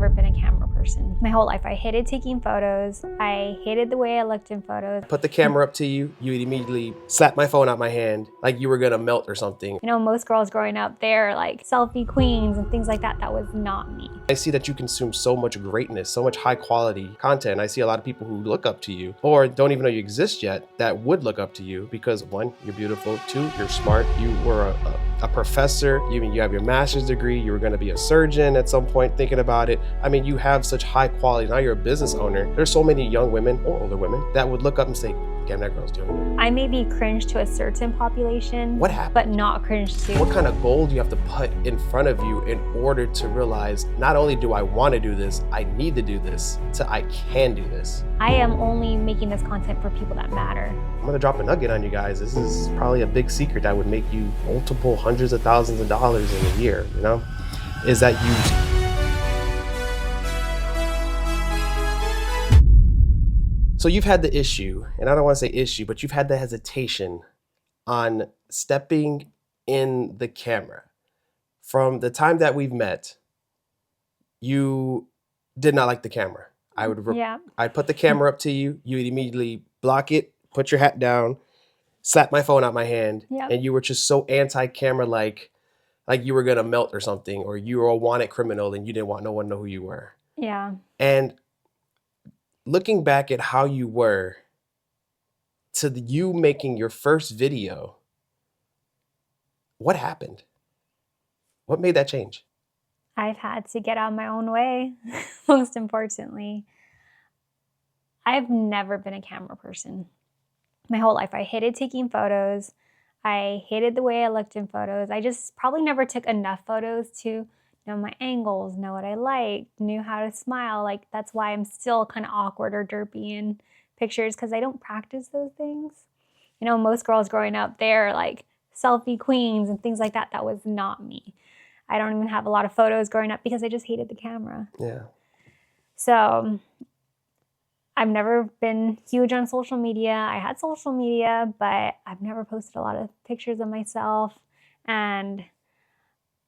never been a camera person my whole life. I hated taking photos. I hated the way I looked in photos. Put the camera up to you, you would immediately slap my phone out my hand like you were gonna melt or something. You know, most girls growing up, they're like selfie queens and things like that. That was not me. I see that you consume so much greatness, so much high quality content. I see a lot of people who look up to you or don't even know you exist yet that would look up to you because one, you're beautiful, two, you're smart, you were a professor, you have your master's degree, you were gonna be a surgeon at some point thinking about it. I mean, you have such high quality, now you're a business owner. There's so many young women or older women that would look up and say, damn, that girl's doing it. I may be cringe to a certain population. What happened? But not cringe to. What kind of goal do you have to put in front of you in order to realize not only do I want to do this, I need to do this, so I can do this? I am only making this content for people that matter. I'm gonna drop a nugget on you guys. This is probably a big secret that would make you multiple hundreds of thousands of dollars in a year, you know? Is that So you've had the issue, and I don't want to say issue, but you've had the hesitation on stepping in the camera. From the time that we've met, you did not like the camera. I'd put the camera up to you, you would immediately block it, put your hat down, slap my phone out my hand, and you were just so anti-camera like you were gonna melt or something, or you were a wanted criminal and you didn't want no one to know who you were. Yeah. And looking back at how you were to you making your first video, what happened? What made that change? I've had to get out of my own way, most importantly. I've never been a camera person my whole life. I hated taking photos. I hated the way I looked in photos. I just probably never took enough photos to know my angles, know what I liked, knew how to smile. Like, that's why I'm still kind of awkward or derpy in pictures, because I don't practice those things. You know, most girls growing up, they're like selfie queens and things like that. That was not me. I don't even have a lot of photos growing up because I just hated the camera. Yeah. So I've never been huge on social media. I had social media, but I've never posted a lot of pictures of myself. And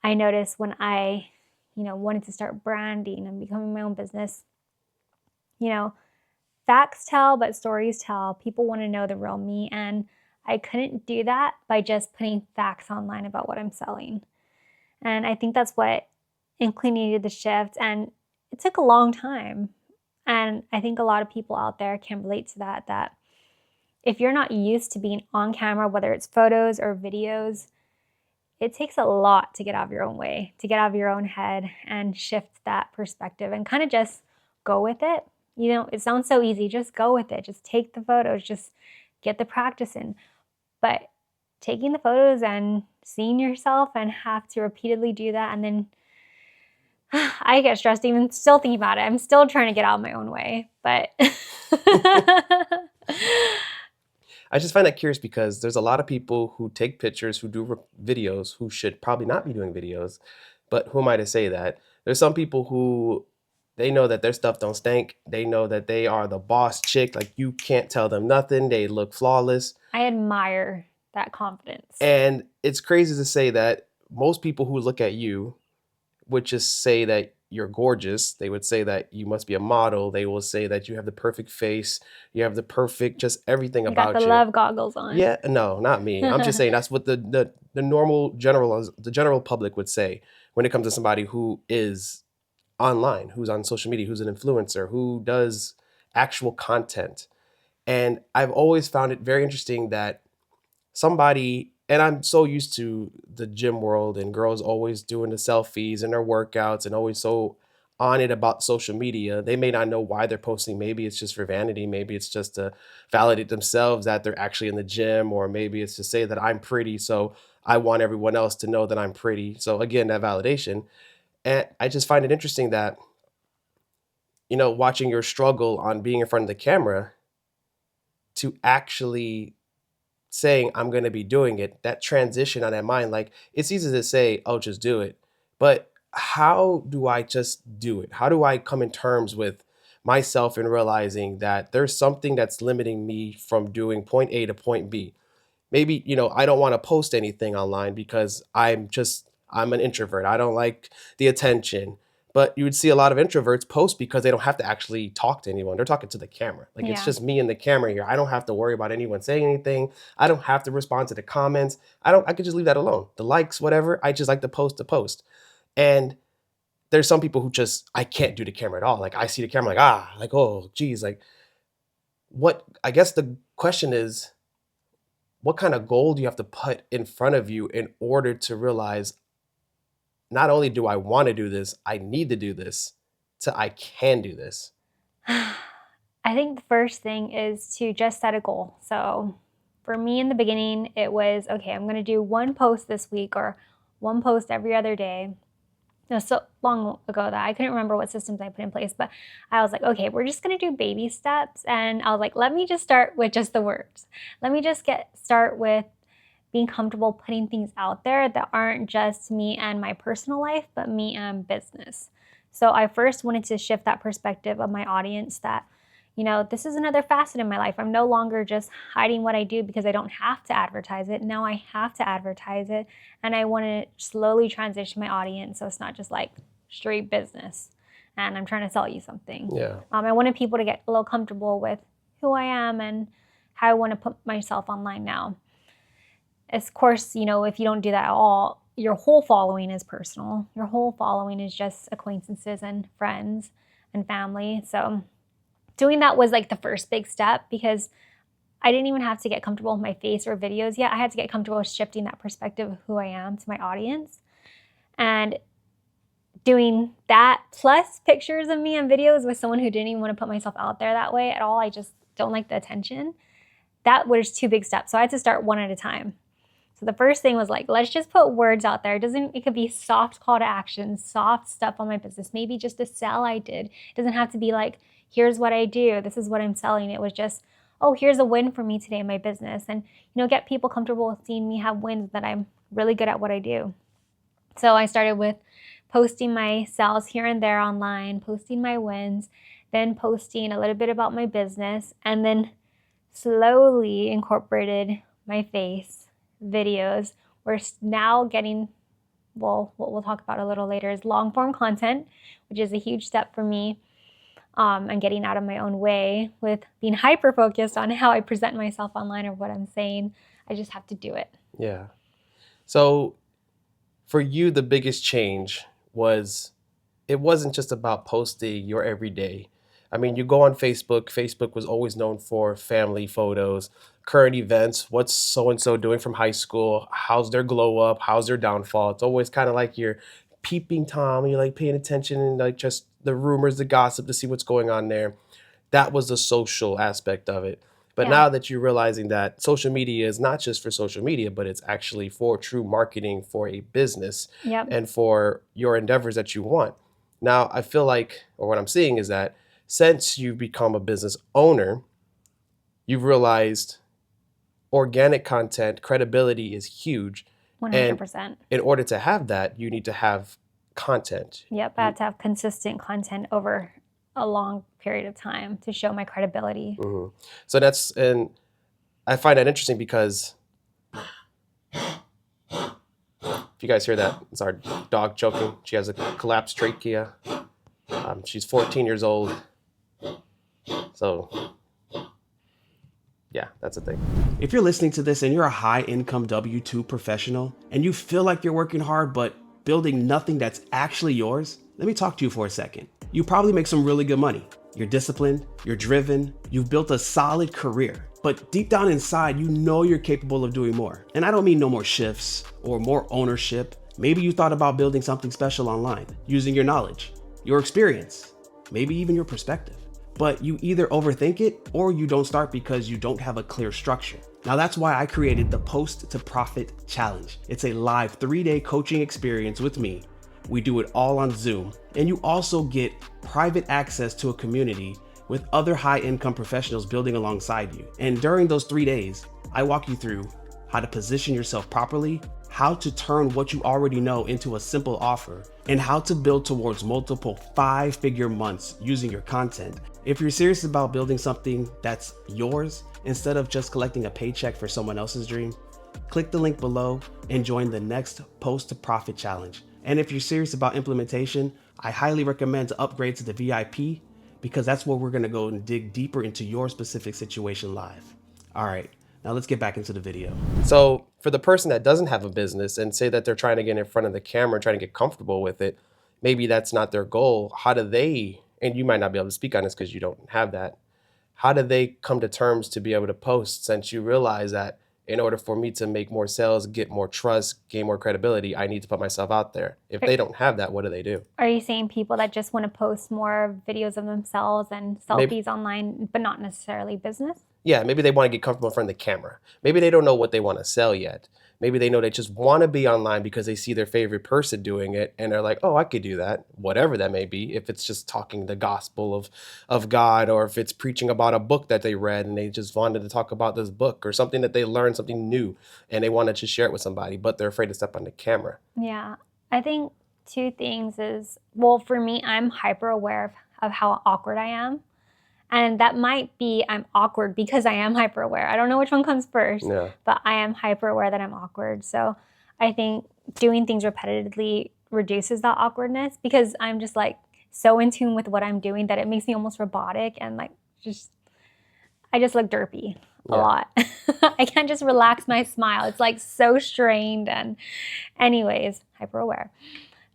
I noticed when I, wanted to start branding and becoming my own business, facts tell, but stories tell. People want to know the real me. And I couldn't do that by just putting facts online about what I'm selling. And I think that's what inclinated the shift. And it took a long time. And I think a lot of people out there can relate to that if you're not used to being on camera, whether it's photos or videos, it takes a lot to get out of your own way, to get out of your own head and shift that perspective and kind of just go with it. It sounds so easy. Just go with it. Just take the photos. Just get the practice in. But taking the photos and seeing yourself and have to repeatedly do that, and then I get stressed even still thinking about it. I'm still trying to get out of my own way, but I just find that curious because there's a lot of people who take pictures, who do videos, who should probably not be doing videos. But who am I to say that? There's some people who they know that their stuff don't stink. They know that they are the boss chick. Like, you can't tell them nothing. They look flawless. I admire that confidence. And it's crazy to say that most people who look at you would just say that you're gorgeous. They would say that you must be a model. They will say that you have the perfect face. You have the perfect, just everything about you. Got the love goggles on. Yeah, no, not me. I'm just saying that's what the general public would say when it comes to somebody who is online, who's on social media, who's an influencer, who does actual content. And I've always found it very interesting that somebody, and I'm so used to the gym world and girls always doing the selfies and their workouts and always so on it about social media. They may not know why they're posting. Maybe it's just for vanity. Maybe it's just to validate themselves that they're actually in the gym, or maybe it's to say that I'm pretty, so I want everyone else to know that I'm pretty. So again, that validation. And I just find it interesting that, watching your struggle on being in front of the camera to actually saying I'm going to be doing it, that transition on that mind, like, it's easy to say, oh, just do it. But how do I just do it? How do I come in terms with myself and realizing that there's something that's limiting me from doing point A to point B? Maybe, I don't want to post anything online because I'm an introvert. I don't like the attention. But you would see a lot of introverts post because they don't have to actually talk to anyone. They're talking to the camera. Like, it's Yeah. just me and the camera here. I don't have to worry about anyone saying anything. I don't have to respond to the comments. I could just leave that alone. The likes, whatever. I just like to post. And there's some people who just, I can't do the camera at all. Like, I see the camera like, oh, geez. Like, I guess the question is, what kind of goal do you have to put in front of you in order to realize, not only do I want to do this, I need to do this, to I can do this? I think the first thing is to just set a goal. So for me in the beginning, it was, okay, I'm going to do one post this week or one post every other day. It was so long ago that I couldn't remember what systems I put in place, but I was like, okay, we're just going to do baby steps. And I was like, let me just start with just the words. Let me just start with being comfortable putting things out there that aren't just me and my personal life, but me and business. So I first wanted to shift that perspective of my audience that, this is another facet in my life. I'm no longer just hiding what I do because I don't have to advertise it. Now I have to advertise it. And I want to slowly transition my audience so it's not just like straight business and I'm trying to sell you something. Yeah. I wanted people to get a little comfortable with who I am and how I want to put myself online now. Of course, if you don't do that at all, your whole following is personal. Your whole following is just acquaintances and friends and family. So doing that was like the first big step because I didn't even have to get comfortable with my face or videos yet. I had to get comfortable with shifting that perspective of who I am to my audience. And doing that plus pictures of me and videos with someone who didn't even want to put myself out there that way at all. I just don't like the attention. That was 2 big steps. So I had to start one at a time. So the first thing was like, let's just put words out there. It could be soft call to action, soft stuff on my business. Maybe just a sell I did. It doesn't have to be like, here's what I do. This is what I'm selling. It was just, oh, here's a win for me today in my business. And, get people comfortable with seeing me have wins that I'm really good at what I do. So I started with posting my sales here and there online, posting my wins, then posting a little bit about my business, and then slowly incorporated my face videos. We're now getting, what we'll talk about a little later is long form content, which is a huge step for me. And getting out of my own way with being hyper focused on how I present myself online or what I'm saying. I just have to do it. Yeah. So for you, the biggest change was, it wasn't just about posting your everyday. I mean, you go on Facebook. Facebook was always known for family photos, current events, what's so-and-so doing from high school, how's their glow up, how's their downfall. It's always kind of like you're peeping Tom, and you're like paying attention and like just the rumors, the gossip to see what's going on there. That was the social aspect of it. But now that you're realizing that social media is not just for social media, but it's actually for true marketing for a business and for your endeavors that you want. Now, I feel like, or what I'm seeing is that since you've become a business owner, you've realized organic content, credibility is huge. 100%. And in order to have that, you need to have content. Yep, I have to have consistent content over a long period of time to show my credibility. Mm-hmm. So and I find that interesting because if you guys hear that, it's our dog choking. She has a collapsed trachea. She's 14 years old. So yeah, that's the thing. If you're listening to this and you're a high-income W-2 professional and you feel like you're working hard but building nothing that's actually yours, let me talk to you for a second. You probably make some really good money. You're disciplined, you're driven, you've built a solid career, but deep down inside, you know you're capable of doing more. And I don't mean no more shifts or more ownership. Maybe you thought about building something special online, using your knowledge, your experience, maybe even your perspective. But you either overthink it or you don't start because you don't have a clear structure. Now that's why I created the Post to Profit Challenge. It's a live 3-day coaching experience with me. We do it all on Zoom, and you also get private access to a community with other high-income professionals building alongside you. And during those 3 days, I walk you through how to position yourself properly, how to turn what you already know into a simple offer, and how to build towards multiple 5-figure months using your content. If you're serious about building something that's yours, instead of just collecting a paycheck for someone else's dream, click the link below and join the next Post to Profit Challenge. And if you're serious about implementation, I highly recommend to upgrade to the VIP because that's where we're going to go and dig deeper into your specific situation live. All right, now let's get back into the video. So for the person that doesn't have a business and say that they're trying to get in front of the camera, trying to get comfortable with it, maybe that's not their goal. How do they, and you might not be able to speak on this because you don't have that, how do they come to terms to be able to post, since you realize that in order for me to make more sales, get more trust, gain more credibility, I need to put myself out there? If they don't have that, what do they do? Are you saying people that just want to post more videos of themselves and selfies online, but not necessarily business? Yeah, maybe they want to get comfortable in front of the camera. Maybe they don't know what they want to sell yet. Maybe they know they just want to be online because they see their favorite person doing it and they're like, oh, I could do that, whatever that may be. If it's just talking the gospel of God, or if it's preaching about a book that they read and they just wanted to talk about this book, or something that they learned, something new, and they wanted to share it with somebody, but they're afraid to step on the camera. Yeah, I think two things is, well, for me, I'm hyper aware of how awkward I am. And that might be I'm awkward because I am hyper aware. I don't know which one comes first, but I am hyper aware that I'm awkward. So I think doing things repetitively reduces that awkwardness because I'm just like so in tune with what I'm doing that it makes me almost robotic and like I just look derpy a lot. I can't just relax my smile. It's like so strained and anyways, hyper aware.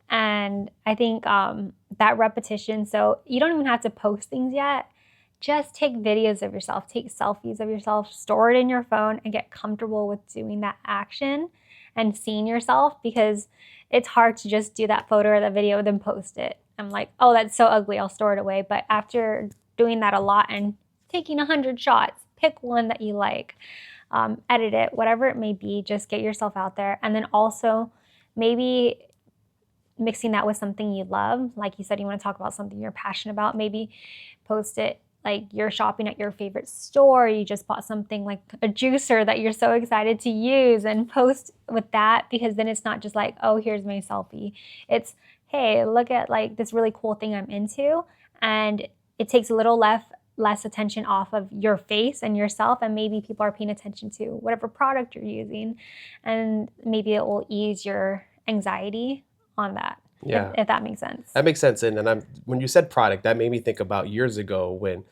And I think that repetition, so you don't even have to post things yet. Just take videos of yourself, take selfies of yourself, store it in your phone and get comfortable with doing that action and seeing yourself, because it's hard to just do that photo or that video then post it. I'm like, oh, that's so ugly, I'll store it away. But after doing that a lot and taking 100 shots, pick one that you like, edit it, whatever it may be, just get yourself out there. And then also maybe mixing that with something you love. Like you said, you want to talk about something you're passionate about, maybe post it like you're shopping at your favorite store, you just bought something like a juicer that you're so excited to use, and post with that, because then it's not just like, oh, here's my selfie. It's, hey, look at like this really cool thing I'm into, and it takes a little less attention off of your face and yourself, and maybe people are paying attention to whatever product you're using, and maybe it will ease your anxiety on that. Yeah, if that makes sense. That makes sense. And when you said product, that made me think about years ago when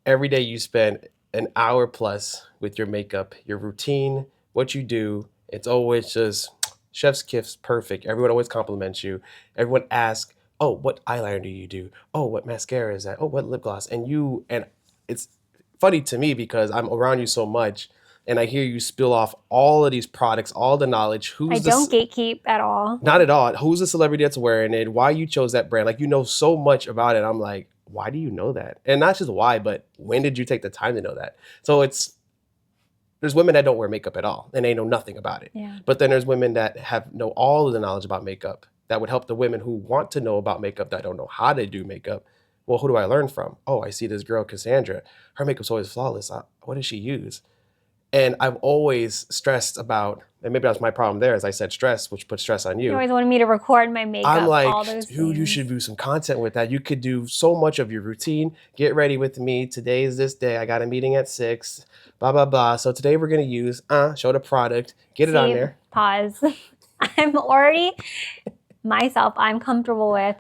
every day you spend an hour plus with your makeup, your routine, what you do. It's always just chef's kiss, perfect. Everyone always compliments you. Everyone asks, oh, what eyeliner do you do? Oh, what mascara is that? Oh, what lip gloss? And it's funny to me because I'm around you so much and I hear you spill off all of these products, all the knowledge. I don't gatekeep at all. Not at all. Who's the celebrity that's wearing it? Why you chose that brand? Like, you know so much about it. I'm like, why do you know that? And not just why, but when did you take the time to know that? So there's women that don't wear makeup at all and they know nothing about it. Yeah. But then there's women that know all of the knowledge about makeup that would help the women who want to know about makeup that don't know how to do makeup. Well, who do I learn from? Oh, I see this girl, Kassandra. Her makeup's always flawless. What does she use? And I've always stressed about, and maybe that's my problem there, as I said, stress, which puts stress on you. You always wanted me to record my makeup. I'm like, all those dude, you things. should do some content with that. You could do so much of your routine. Get ready with me. Today is this day. I got a meeting at 6, blah, blah, blah. So today we're going to use, show the product, get it on there. Pause. I'm already myself. I'm comfortable with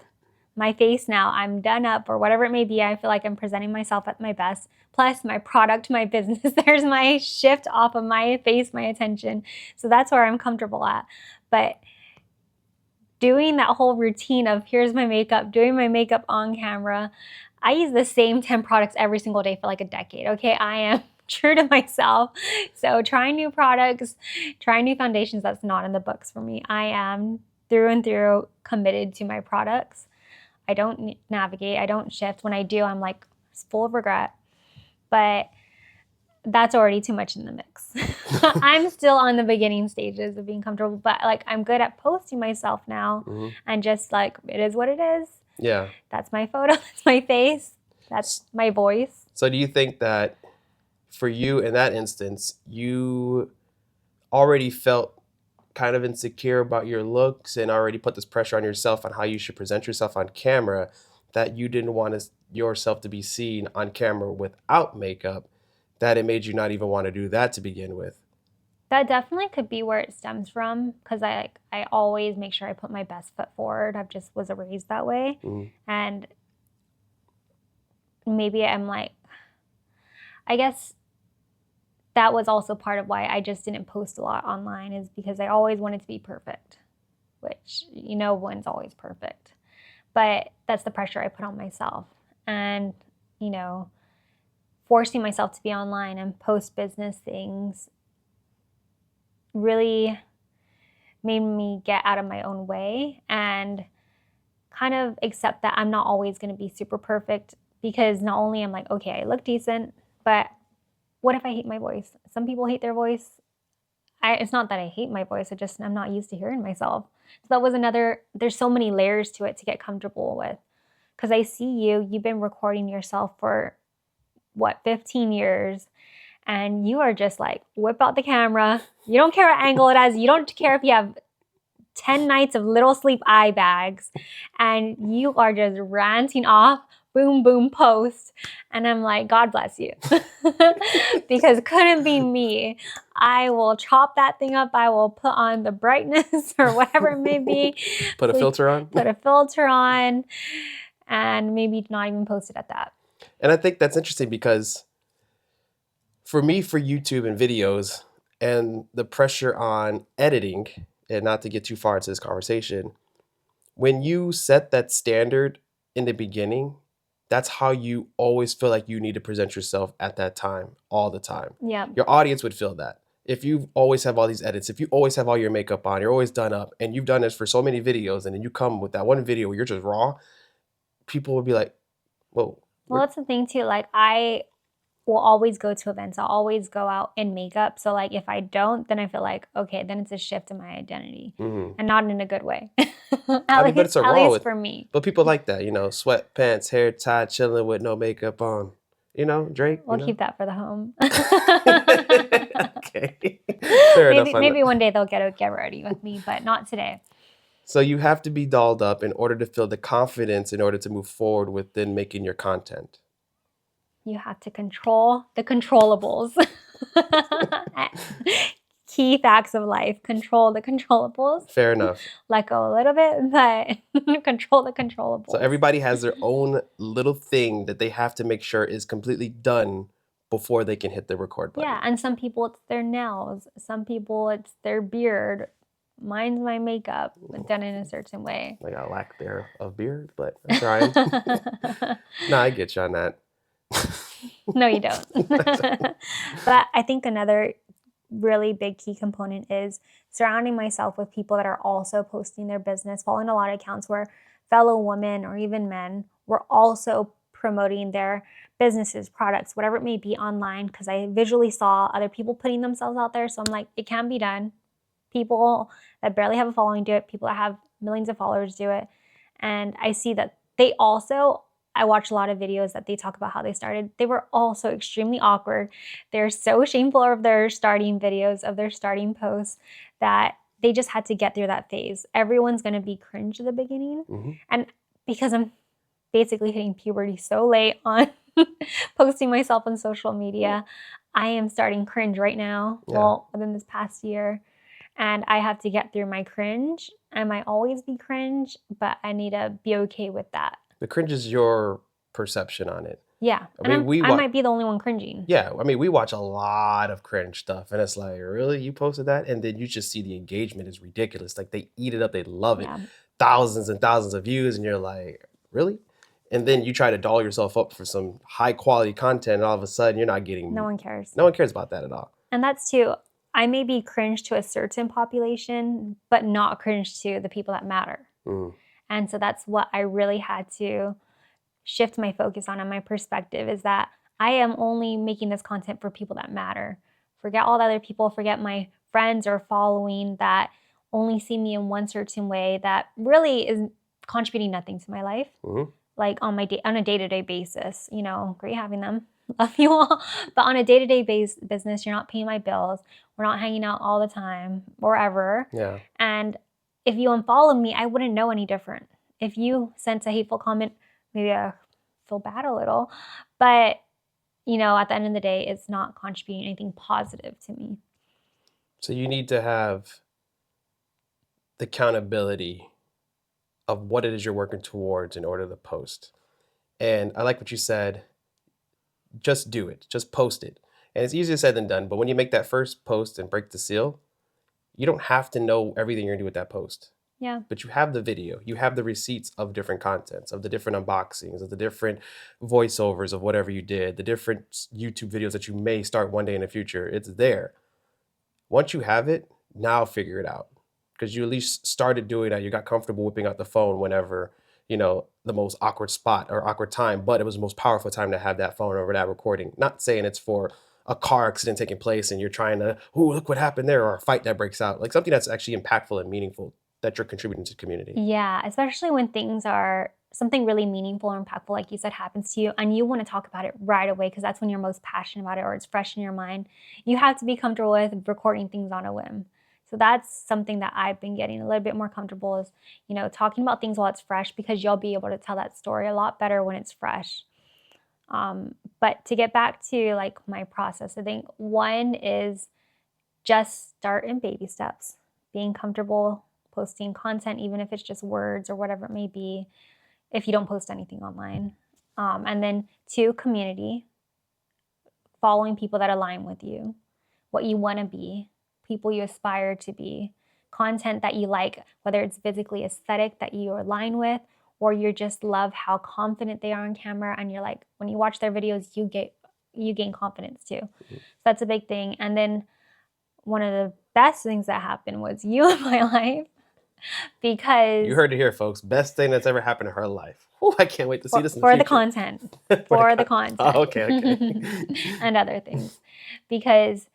my face now. I'm done up or whatever it may be. I feel like I'm presenting myself at my best. Plus my product, my business, there's my shift off of my face, my attention. So that's where I'm comfortable at. But doing that whole routine of here's my makeup, doing my makeup on camera, I use the same 10 products every single day for like a decade. Okay, I am true to myself. So trying new products, trying new foundations, that's not in the books for me. I am through and through committed to my products. I don't navigate, I don't shift. When I do, I'm like full of regret. But that's already too much in the mix. I'm still on the beginning stages of being comfortable, but like I'm good at posting myself now and just like, it is what it is. Yeah. That's my photo, that's my face, that's my voice. So do you think that for you in that instance, you already felt kind of insecure about your looks and already put this pressure on yourself on how you should present yourself on camera, that you didn't want yourself to be seen on camera without makeup, that it made you not even want to do that to begin with? That definitely could be where it stems from, because I always make sure I put my best foot forward. I've just was raised that way. And maybe I'm like, I guess that was also part of why I just didn't post a lot online, is because I always wanted to be perfect, which, one's always perfect. But that's the pressure I put on myself. And, forcing myself to be online and post business things really made me get out of my own way and kind of accept that I'm not always going to be super perfect, because not only I'm like, okay, I look decent, but what if I hate my voice? Some people hate their voice. It's not that I hate my voice, I'm not used to hearing myself. So that was there's so many layers to it to get comfortable with. Because I see you've been recording yourself for 15 years, and you are just like, whip out the camera. You don't care what angle it has. You don't care if you have 10 nights of little sleep eye bags, and you are just ranting off, boom, boom, post. And I'm like, God bless you. Because it couldn't be me. I will chop that thing up. I will put on the brightness or whatever it may be. Put a filter on. Put a filter on, and maybe not even post it at that. And I think that's interesting, because for me, for YouTube and videos and the pressure on editing, and not to get too far into this conversation, when you set that standard in the beginning, that's how you always feel like you need to present yourself at that time, all the time. Yeah. Your audience would feel that. If you always have all these edits, if you always have all your makeup on, you're always done up, and you've done this for so many videos, and then you come with that one video where you're just raw, people will be like, whoa. Well, that's the thing too. Like, I will always go to events. I'll always go out in makeup. So like, if I don't, then I feel like, okay, then it's a shift in my identity, and not in a good way. At least for me. But people like that, sweatpants, hair tied, chilling with no makeup on. Drake. We'll keep that for the home. Okay. Fair enough. Maybe one day they'll get ready with me, but not today. So you have to be dolled up in order to feel the confidence in order to move forward within making your content. You have to control the controllables. Key facts of life. Control the controllables. Fair enough. Let go a little bit, but control the controllables. So everybody has their own little thing that they have to make sure is completely done before they can hit the record button. Yeah, and some people it's their nails. Some people it's their beard. Mine's my makeup, but done in a certain way. I got a lack there of beard, but I'm trying. No, I get you on that. No, you don't. But I think another really big key component is surrounding myself with people that are also posting their business, following a lot of accounts where fellow women or even men were also promoting their businesses, products, whatever it may be online, because I visually saw other people putting themselves out there. So I'm like, it can be done. People that barely have a following do it. People that have millions of followers do it. And I see that I watch a lot of videos that they talk about how they started. They were also extremely awkward. They're so shameful of their starting videos, of their starting posts, that they just had to get through that phase. Everyone's going to be cringe at the beginning. Mm-hmm. And because I'm basically hitting puberty so late on posting myself on social media, I am starting cringe right now. Yeah. Well, within this past year. And I have to get through my cringe. I might always be cringe, but I need to be okay with that. The cringe is your perception on it. Yeah. I might be the only one cringing. Yeah. I mean, we watch a lot of cringe stuff, and it's like, really? You posted that? And then you just see the engagement is ridiculous. Like, they eat it up. They love it. Yeah. Thousands and thousands of views. And you're like, really? And then you try to doll yourself up for some high quality content, and all of a sudden you're not getting... No one cares. No one cares about that at all. And that's too... I may be cringe to a certain population, but not cringe to the people that matter. Mm. And so that's what I really had to shift my focus on, and my perspective is that I am only making this content for people that matter. Forget all the other people, forget my friends or following that only see me in one certain way that really is contributing nothing to my life. Mm-hmm. Like on a day-to-day basis, great having them. Love you all. But on a day-to-day business, you're not paying my bills. We're not hanging out all the time or ever. Yeah. And if you unfollow me, I wouldn't know any different. If you sent a hateful comment, maybe I feel bad a little. But, at the end of the day, it's not contributing anything positive to me. So you need to have the accountability of what it is you're working towards in order to post. And I like what you said, just do it, just post it. And it's easier said than done, but when you make that first post and break the seal, you don't have to know everything you're gonna do with that post. Yeah. But you have the video, you have the receipts of different contents, of the different unboxings, of the different voiceovers of whatever you did, the different YouTube videos that you may start one day in the future. It's there. Once you have it, now figure it out. Because you at least started doing that. You got comfortable whipping out the phone whenever, the most awkward spot or awkward time, but it was the most powerful time to have that phone over that recording. Not saying it's for a car accident taking place and you're trying to, oh, look what happened there, or a fight that breaks out. Like something that's actually impactful and meaningful that you're contributing to the community. Yeah, especially when things are something really meaningful or impactful, like you said, happens to you, and you want to talk about it right away because that's when you're most passionate about it or it's fresh in your mind. You have to be comfortable with recording things on a whim. So that's something that I've been getting a little bit more comfortable is, talking about things while it's fresh, because you'll be able to tell that story a lot better when it's fresh. But to get back to like my process, I think one is just start in baby steps, being comfortable posting content, even if it's just words or whatever it may be, if you don't post anything online. And then 2, community, following people that align with you, what you want to be, people you aspire to be, content that you like, whether it's physically aesthetic that you align with, or you just love how confident they are on camera, and you're like, when you watch their videos, you gain confidence too. So that's a big thing. And then one of the best things that happened was you in my life, because You heard it here, folks. Best thing that's ever happened in her life. Oh, I can't wait to see this in the for future. the content, for the content. Oh, okay. And other things, because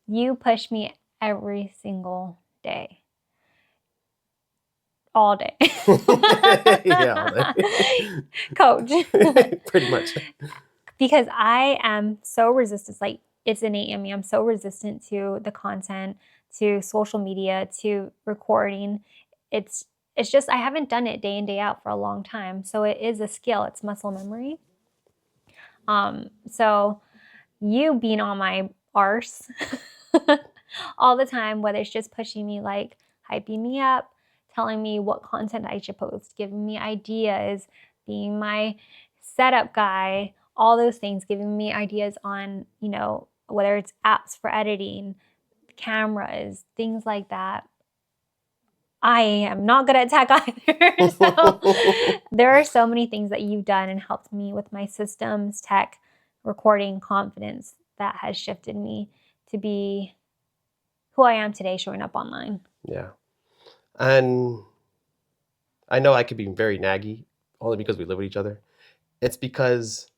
you push me every single day. All day. Yeah, all day. Coach. Pretty much. Because I am so resistant, like it's innate in me. I'm so resistant to the content, to social media, to recording. It's just, I haven't done it day in, day out for a long time. So it is a skill, it's muscle memory. So you being on my arse all the time, whether it's just pushing me, like hyping me up, telling me what content I should post, giving me ideas, being my setup guy, all those things, giving me ideas on, whether it's apps for editing, cameras, things like that. I am not good at tech either. So there are so many things that you've done and helped me with my systems, tech, recording, confidence that has shifted me to be who I am today, showing up online. Yeah. And I know I could be very naggy only because we live with each other. It's because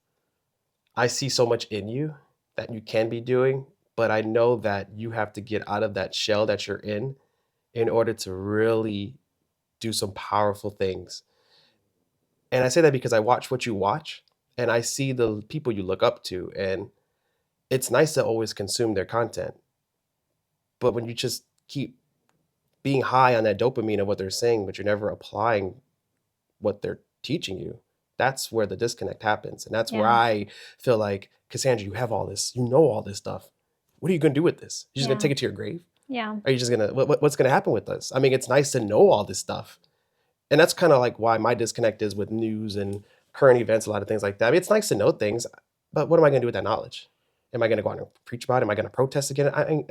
I see so much in you that you can be doing, but I know that you have to get out of that shell that you're in order to really do some powerful things. And I say that because I watch what you watch and I see the people you look up to, and it's nice to always consume their content. But when you just keep being high on that dopamine of what they're saying, but you're never applying what they're teaching you, that's where the disconnect happens. And that's where I feel like, Kassandra, you have all this, you know all this stuff. What are you going to do with this? You're just going to take it to your grave? Yeah. Are you just going to, what's going to happen with this? I mean, it's nice to know all this stuff. And that's kind of like why my disconnect is with news and current events, a lot of things like that. I mean, it's nice to know things, but what am I going to do with that knowledge? Am I going to go out and preach about it? Am I going to protest again? I mean,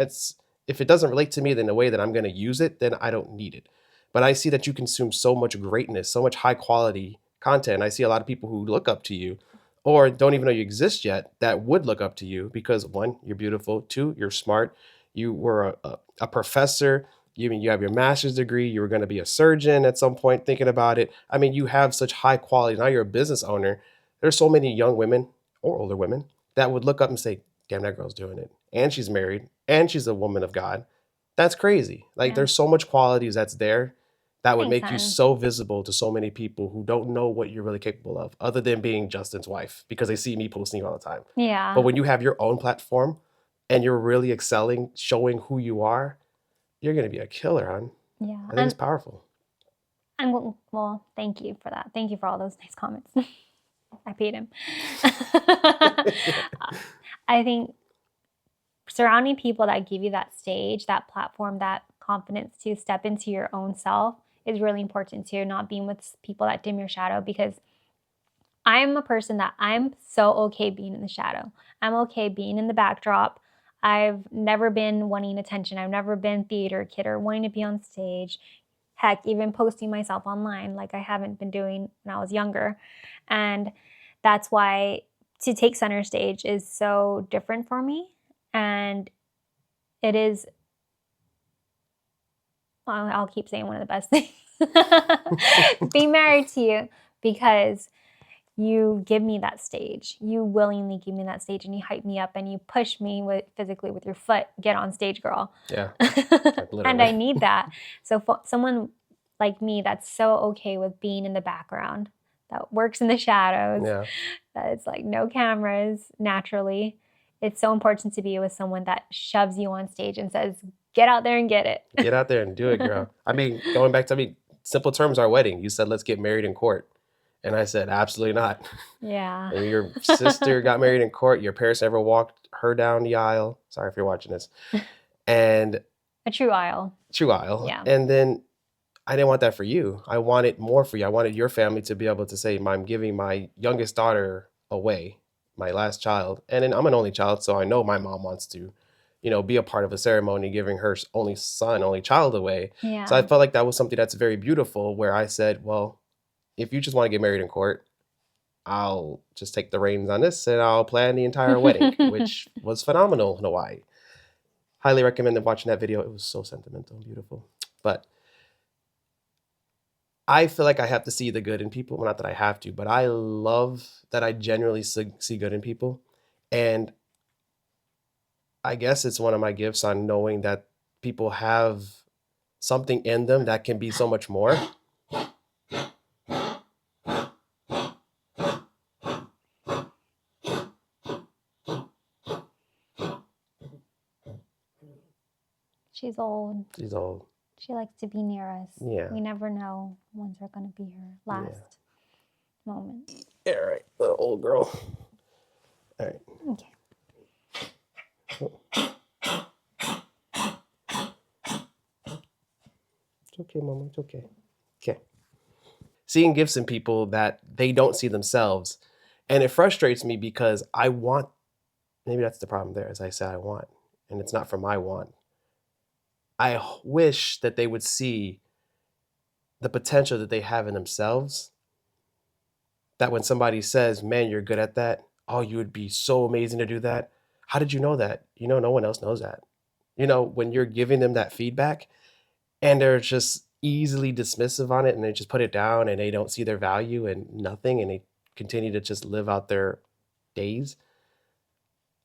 if it doesn't relate to me in the way that I'm going to use it, then I don't need it. But I see that you consume so much greatness, so much high quality content. I see a lot of people who look up to you or don't even know you exist yet that would look up to you because 1, you're beautiful. 2, you're smart. You were a professor. You have your master's degree. You were going to be a surgeon at some point, thinking about it. I mean, you have such high quality. Now you're a business owner. There's so many young women or older women that would look up and say, damn, that girl's doing it. And she's married and she's a woman of God. That's crazy. Like there's so much qualities that's there that would make you so visible to so many people who don't know what you're really capable of other than being Justin's wife because they see me posting you all the time. Yeah. But when you have your own platform and you're really excelling, showing who you are, you're going to be a killer, hon. Yeah. I think it's powerful. And well, thank you for that. Thank you for all those nice comments. I paid him. I think surrounding people that give you that stage, that platform, that confidence to step into your own self is really important too. Not being with people that dim your shadow, because I'm a person that I'm so okay being in the shadow. I'm okay being in the backdrop. I've never been wanting attention. I've never been theater kid or wanting to be on stage. Heck, even posting myself online like I haven't been doing when I was younger. And that's why to take center stage is so different for me. And it is, well, I'll keep saying one of the best things. Being married to you, because you give me that stage. You willingly give me that stage, and you hype me up and you push me physically with your foot. Get on stage, girl. Yeah. Like And I literally. need that. So for someone like me that's so okay with being in the background, that works in the shadows, Yeah. that it's like no cameras naturally, it's so important to be with someone that shoves you on stage and says, get out there and get it. Get out there and do it, girl. I mean, going back to, simple terms, our wedding. You said, let's get married in court. And I said, absolutely not. Yeah. And your sister got married in court. Your parents never walked her down the aisle. Sorry if you're watching this. And A true aisle. true aisle. Yeah. And then I didn't want that for you. I wanted more for you. I wanted your family to be able to say, I'm giving my youngest daughter away, my last child. And then I'm an only child, so I know my mom wants to, be a part of a ceremony giving her only son, only child away. Yeah. So I felt like that was something that's very beautiful, where I said, well, if you just want to get married in court, I'll just take the reins on this and I'll plan the entire wedding, which was phenomenal in Hawaii. Highly recommend watching that video. It was so sentimental and beautiful. But I feel like I have to see the good in people. Well, not that I have to, but I love that I genuinely see good in people. And I guess it's one of my gifts on knowing that people have something in them that can be so much more. She's old. She's old. She likes to be near us. Yeah. We never know when's are going to be her last moment. All right, little old girl. All right. Okay. It's okay, Mama. It's okay. Okay. Seeing gifts in people that they don't see themselves. And it frustrates me because I want, maybe that's the problem there, as I said, I want. And it's not for my want. I wish that they would see the potential that they have in themselves. That when somebody says, man, you're good at that. Oh, you would be so amazing to do that. How did you know that? No one else knows that. When you're giving them that feedback and they're just easily dismissive on it and they just put it down and they don't see their value and nothing and they continue to just live out their days.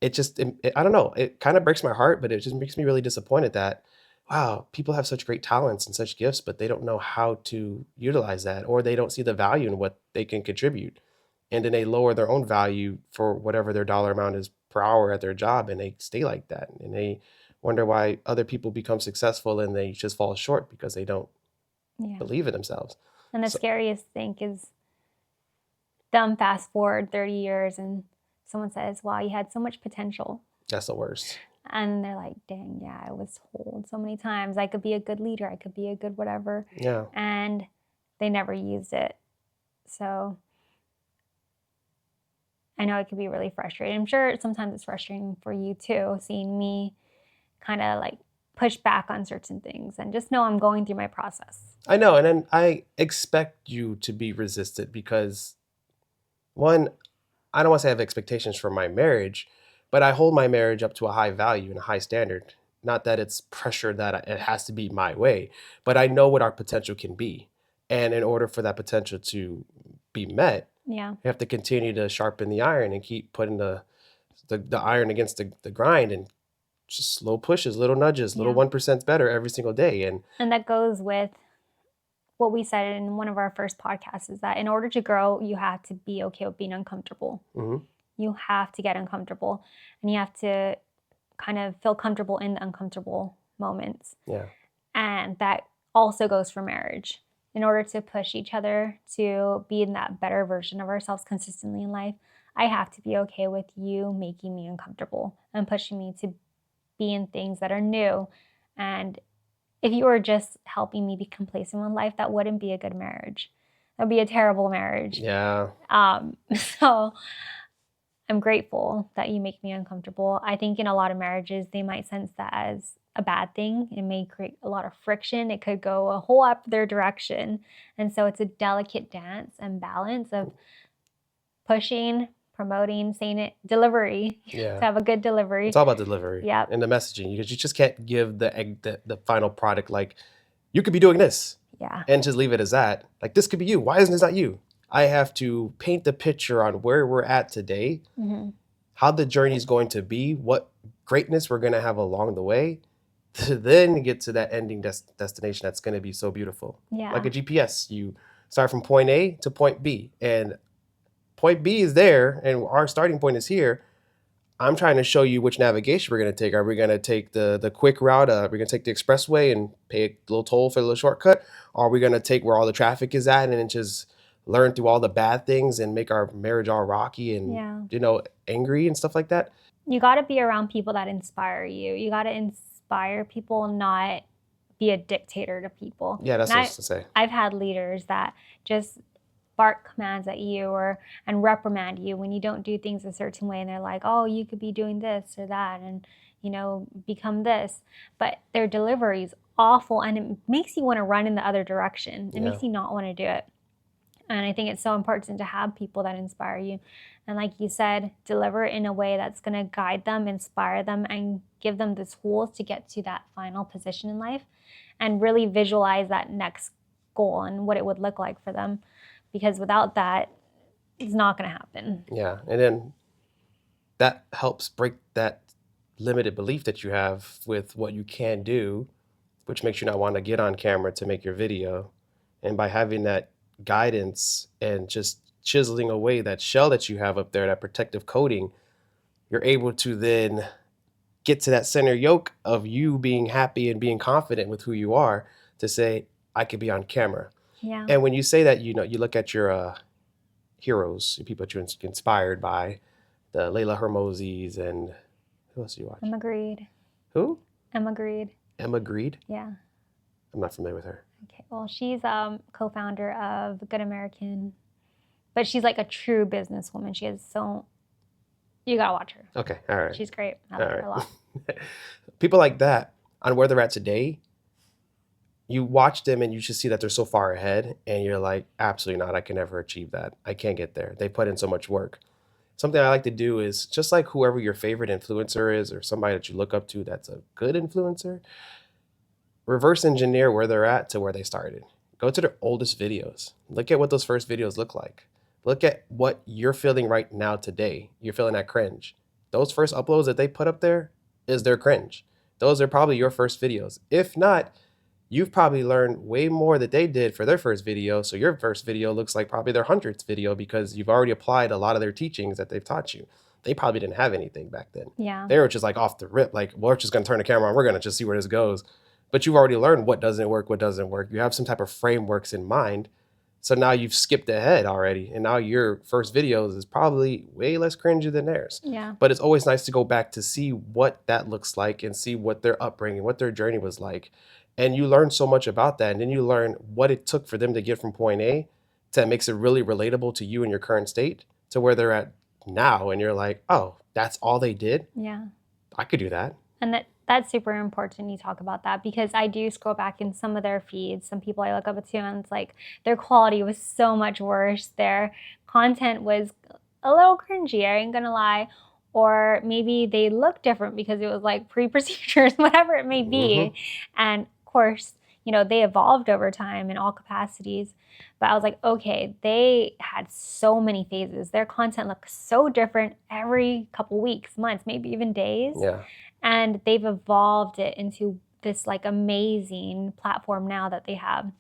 I don't know, it kind of breaks my heart, but it just makes me really disappointed that, wow, people have such great talents and such gifts, but they don't know how to utilize that, or they don't see the value in what they can contribute. And then they lower their own value for whatever their dollar amount is per hour at their job, and they stay like that. And they wonder why other people become successful and they just fall short because they don't believe in themselves. And the scariest thing is them fast forward 30 years and someone says, wow, you had so much potential. That's the worst. And they're like, dang, yeah, I was told so many times I could be a good leader. I could be a good whatever. Yeah. And they never used it. So I know it could be really frustrating. I'm sure sometimes it's frustrating for you too, seeing me kind of like push back on certain things, and just know I'm going through my process. I know. And then I expect you to be resistant because, one, I don't want to say I have expectations for my marriage, but I hold my marriage up to a high value and a high standard. Not that it's pressure that it has to be my way, but I know what our potential can be. And in order for that potential to be met, you have to continue to sharpen the iron and keep putting the iron against the grind, and just slow pushes, little nudges, little 1% better every single day. And that goes with what we said in one of our first podcasts, is that in order to grow, you have to be okay with being uncomfortable. Mm-hmm. You have to get uncomfortable, and you have to kind of feel comfortable in the uncomfortable moments. Yeah. And that also goes for marriage. In order to push each other to be in that better version of ourselves consistently in life, I have to be okay with you making me uncomfortable and pushing me to be in things that are new. And if you were just helping me be complacent with life, that wouldn't be a good marriage. That would be a terrible marriage. Yeah. So I'm grateful that you make me uncomfortable. I think in a lot of marriages, they might sense that as a bad thing. It may create a lot of friction. It could go a whole other direction. And so it's a delicate dance and balance of pushing, promoting, saying it, delivery, Yeah. to have a good delivery. It's all about delivery. Yep. And the messaging, because you just can't give the final product like, you could be doing this. Yeah. And just leave it as that. Like, this could be you. Why isn't this not you? I have to paint the picture on where we're at today, how the journey is going to be, what greatness we're going to have along the way, to then get to that ending destination that's going to be so beautiful. Yeah. Like a GPS, you start from point A to point B, and point B is there, and our starting point is here. I'm trying to show you which navigation we're going to take. Are we going to take the quick route? Are we going to take the expressway and pay a little toll for the little shortcut? Or are we going to take where all the traffic is at and just learn through all the bad things and make our marriage all rocky and, angry and stuff like that? You got to be around people that inspire you. You got to inspire people, not be a dictator to people. Yeah, that's what I was to say. I've had leaders that just bark commands at you and reprimand you when you don't do things a certain way, and they're like, oh, you could be doing this or that and become this, but their delivery is awful and it makes you want to run in the other direction. It makes you not want to do it. And I think it's so important to have people that inspire you, and like you said, deliver it in a way that's going to guide them, inspire them, and give them the tools to get to that final position in life and really visualize that next goal and what it would look like for them. Because without that, it's not going to happen. Yeah. And then that helps break that limited belief that you have with what you can do, which makes you not want to get on camera to make your video. And by having that guidance and just chiseling away that shell that you have up there, that protective coating, you're able to then get to that center yoke of you being happy and being confident with who you are to say, I could be on camera. Yeah. And when you say that, you look at your heroes, people that you're inspired by, the Layla Hermosis, and who else do you watch? Emma Grede. Who? Emma Grede. Emma Grede? Yeah. I'm not familiar with her. Okay. Well, she's co-founder of Good American, but she's like a true businesswoman. You gotta watch her. Okay. All right. She's great. I like her a lot. People like that, on where they're at today, you watch them and you just see that they're so far ahead, and you're like, absolutely not. I can never achieve that. I can't get there. They put in so much work. Something I like to do is, just like whoever your favorite influencer is, or somebody that you look up to that's a good influencer, reverse engineer where they're at to where they started. Go to their oldest videos. Look at what those first videos look like. Look at what you're feeling right now today. You're feeling that cringe. Those first uploads that they put up there is their cringe. Those are probably your first videos. If not, you've probably learned way more that they did for their first video. So your first video looks like probably their 100th video, because you've already applied a lot of their teachings that they've taught you. They probably didn't have anything back then. Yeah. They were just like off the rip, like, well, we're just going to turn the camera on. We're going to just see where this goes. But you've already learned what doesn't work, what doesn't work. You have some type of frameworks in mind. So now you've skipped ahead already. And now your first videos is probably way less cringy than theirs. Yeah. But it's always nice to go back to see what that looks like and see what their upbringing, what their journey was like. And you learn so much about that. And then you learn what it took for them to get from point A that makes it really relatable to you in your current state to where they're at now. And you're like, oh, that's all they did? Yeah. I could do that. And that's super important you talk about that, because I do scroll back in some of their feeds, some people I look up to, and it's like their quality was so much worse. Their content was a little cringy, I ain't gonna lie. Or maybe they look different because it was like pre-procedures, whatever it may be. And of course, they evolved over time in all capacities. But I was like, okay, they had so many phases. Their content looked so different every couple weeks, months, maybe even days. Yeah. And they've evolved it into this like amazing platform now that they have.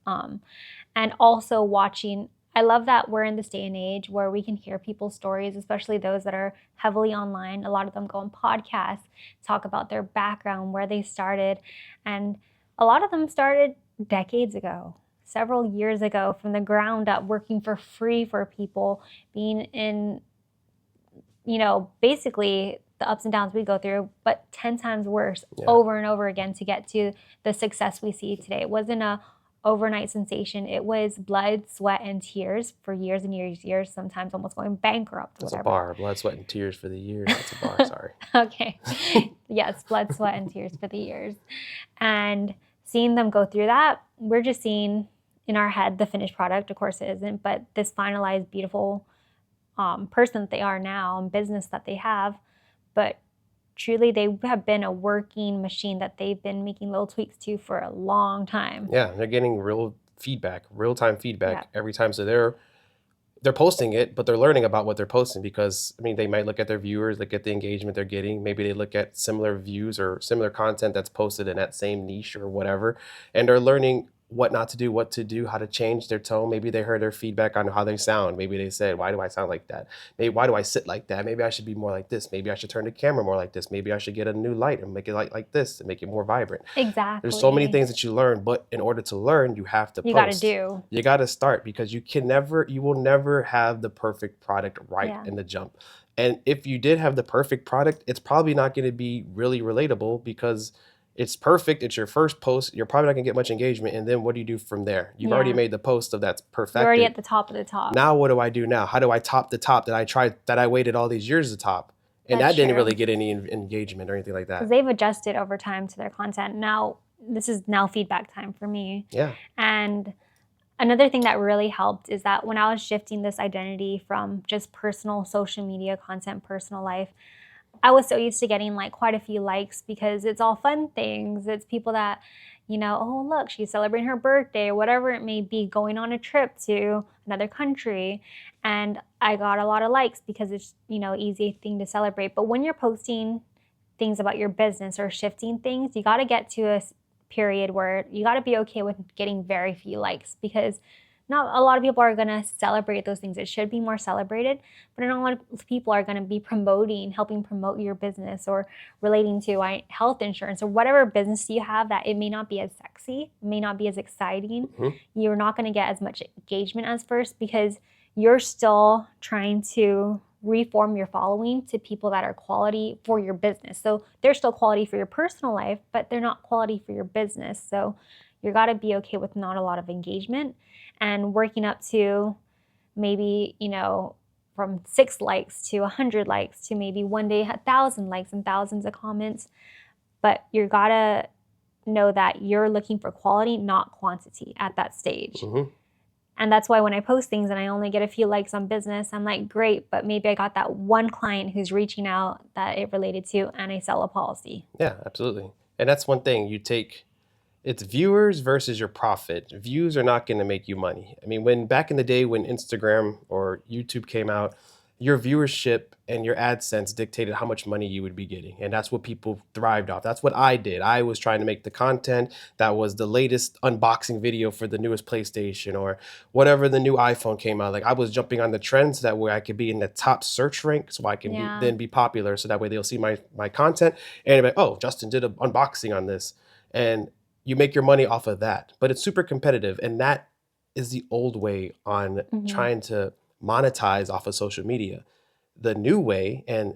And also watching, I love that we're in this day and age where we can hear people's stories, especially those that are heavily online. A lot of them go on podcasts, talk about their background, where they started. And a lot of them started decades ago, several years ago, from the ground up, working for free for people, being in, basically the ups and downs we go through, but 10 times worse Yeah. over and over again to get to the success we see today. It wasn't a overnight sensation. It was blood, sweat, and tears for years and years, sometimes almost going bankrupt. That's a Whatever. bar. Blood, sweat, and tears for the years. That's a bar. Sorry. Okay. Yes, blood, sweat, and tears for the years. And seeing them go through that, we're just seeing in our head the finished product. Of course it isn't, but this finalized, beautiful person that they are now and business that they have. But truly, they have been a working machine that they've been making little tweaks to for a long time. Yeah, they're getting real feedback, real-time feedback Yeah. every time. So they're posting it, but they're learning about what they're posting because, I mean, they might look at their viewers, look at the engagement they're getting. Maybe they look at similar views or similar content that's posted in that same niche or whatever, and they're learning what not to do, what to do, how to change their tone. Maybe they heard their feedback on how they sound. Maybe they said, why do I sound like that? Maybe why do I sit like that? Maybe I should be more like this. Maybe I should turn the camera more like this. Maybe I should get a new light and make it like this to make it more vibrant. Exactly. There's so many things that you learn, but in order to learn, you have to you post. got to do. You got to start because you will never have the perfect product right Yeah. in the jump. And if you did have the perfect product, it's probably not going to be really relatable because it's perfect. It's your first post. You're probably not going to get much engagement. And then what do you do from there? You've already Yeah. made the post of that's perfected. You're already at the top of the top. Now what do I do now? How do I top the top that I waited all these years to top? And That's that didn't true. really get any engagement or anything like that. Because they've adjusted over time to their content. Now, this is now feedback time for me. Yeah. And another thing that really helped is that when I was shifting this identity from just personal social media content, personal life, I was so used to getting like quite a few likes because it's all fun things. It's people that, oh, look, she's celebrating her birthday or whatever it may be, going on a trip to another country. And I got a lot of likes because it's, easy thing to celebrate. But when you're posting things about your business or shifting things, you got to get to a period where you got to be okay with getting very few likes because not a lot of people are going to celebrate those things. It should be more celebrated, but not a lot of people are going to be helping promote your business or relating to health insurance or whatever business you have that it may not be as sexy, may not be as exciting. Mm-hmm. You're not going to get as much engagement as first because you're still trying to reform your following to people that are quality for your business. So they're still quality for your personal life, but they're not quality for your business. So you got to be okay with not a lot of engagement and working up to maybe, from 6 likes to 100 likes to maybe one day 1,000 likes and thousands of comments. But you got to know that you're looking for quality, not quantity at that stage. Mm-hmm. And that's why when I post things and I only get a few likes on business, I'm like, great, but maybe I got that one client who's reaching out that it related to and I sell a policy. Yeah, absolutely. And that's one thing it's viewers versus your profit. Views are not going to make you money. I mean, back in the day when Instagram or YouTube came out, your viewership and your AdSense dictated how much money you would be getting. And that's what people thrived off. That's what I did. I was trying to make the content that was the latest unboxing video for the newest PlayStation or whatever the new iPhone came out. Like I was jumping on the trends that way I could be in the top search rank so I can then be popular. So that way they'll see my content and be like, oh, Justin did an unboxing on this. And you make your money off of that. But it's super competitive. And that is the old way on trying to monetize off of social media. The new way, and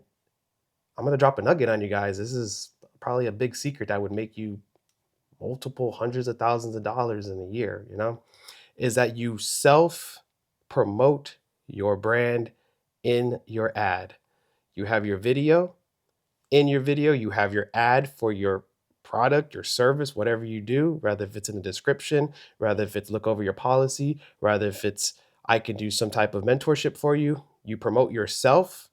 I'm going to drop a nugget on you guys. This is probably a big secret that would make you multiple hundreds of thousands of dollars in a year, is that you self-promote your brand in your ad. You have your video. In your video, you have your ad for your product, your service, whatever you do, rather if it's in the description, rather if it's look over your policy, rather if it's I can do some type of mentorship for you. You promote yourself,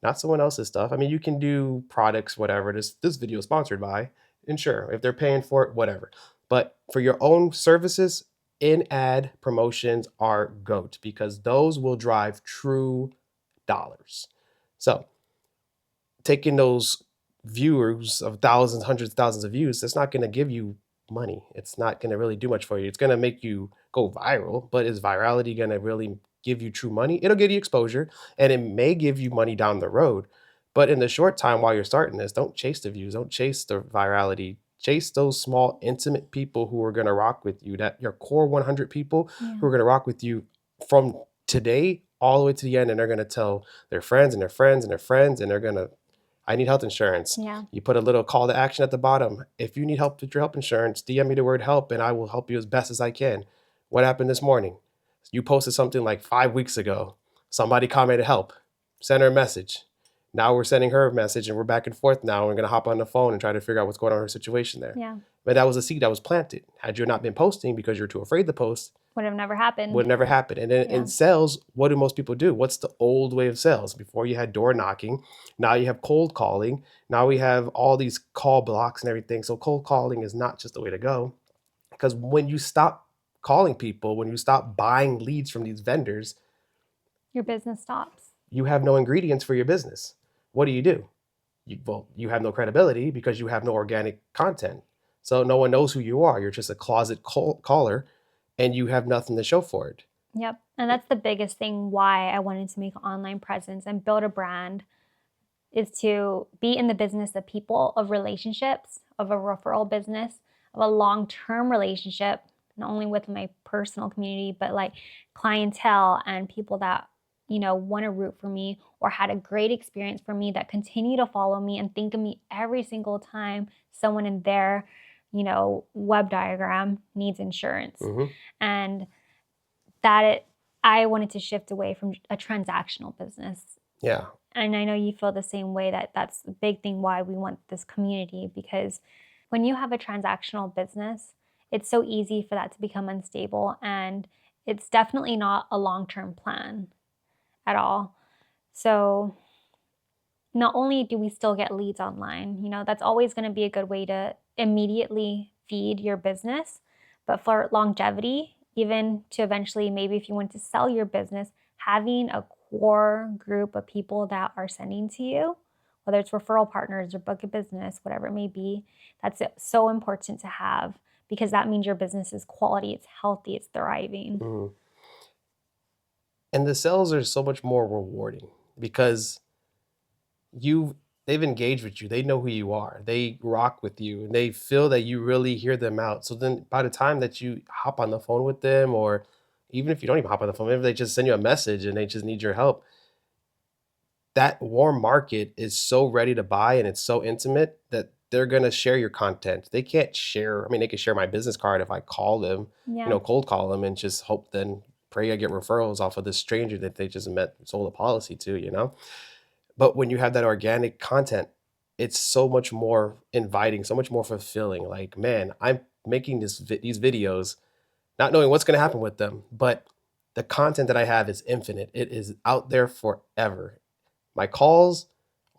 not someone else's stuff. I mean, you can do products, whatever. This video is sponsored by, and sure, if they're paying for it, whatever. But for your own services, in-ad promotions are GOAT because those will drive true dollars. So taking those viewers of thousands, hundreds of thousands of views, that's not going to give you money. It's not going to really do much for you. It's going to make you go viral, but is virality going to really give you true money? It'll give you exposure and it may give you money down the road. But in the short time while you're starting this, don't chase the views, don't chase the virality. Chase those small, intimate people who are going to rock with you, that your core 100 people who are going to rock with you from today all the way to the end. And they're going to tell their friends and their friends and their friends, and they're going to, I need health insurance. Yeah. You put a little call to action at the bottom. If you need help with your health insurance, DM me the word help and I will help you as best as I can. What happened this morning? You posted something like 5 weeks ago. Somebody commented help. Send her a message. Now we're sending her a message and we're back and forth now. We're going to hop on the phone and try to figure out what's going on in her situation there. Yeah. But that was a seed that was planted. Had you not been posting because you're too afraid to post, Would have never happened. would never happen. And then Yeah. in sales, what do most people do? What's the old way of sales? Before you had door knocking, now you have cold calling. Now we have all these call blocks and everything. So cold calling is not just the way to go. Because when you stop calling people, when you stop buying leads from these vendors, Your business stops. you have no ingredients for your business. What do? You have no credibility because you have no organic content. So no one knows who you are. You're just a closet caller and you have nothing to show for it. Yep. And that's the biggest thing why I wanted to make an online presence and build a brand, is to be in the business of people, of relationships, of a referral business, of a long-term relationship, not only with my personal community, but like clientele and people that, want to root for me or had a great experience for me, that continue to follow me and think of me every single time someone in their, web diagram needs insurance. Mm-hmm. And I wanted to shift away from a transactional business. Yeah. And I know you feel the same way, that that's a big thing why we want this community, because when you have a transactional business, it's so easy for that to become unstable, and it's definitely not a long-term plan at all. So not only do we still get leads online, that's always going to be a good way to immediately feed your business, but for longevity, even to eventually, maybe if you want to sell your business, having a core group of people that are sending to you, whether it's referral partners or book a business, whatever it may be, that's so important to have, because that means your business is quality, it's healthy, it's thriving. Mm-hmm. And the sales are so much more rewarding because they've engaged with you. They know who you are. They rock with you and they feel that you really hear them out. So then by the time that you hop on the phone with them, or even if you don't even hop on the phone, maybe they just send you a message and they just need your help, that warm market is so ready to buy and it's so intimate that they're going to share your content. They can't share. I mean, they can share my business card if I call them, Yeah. cold call them and just hope, then pray I get referrals off of this stranger that they just sold a policy to. But when you have that organic content, it's so much more inviting, so much more fulfilling. Like, man, I'm making these videos, not knowing what's going to happen with them, but the content that I have is infinite. It is out there forever. My calls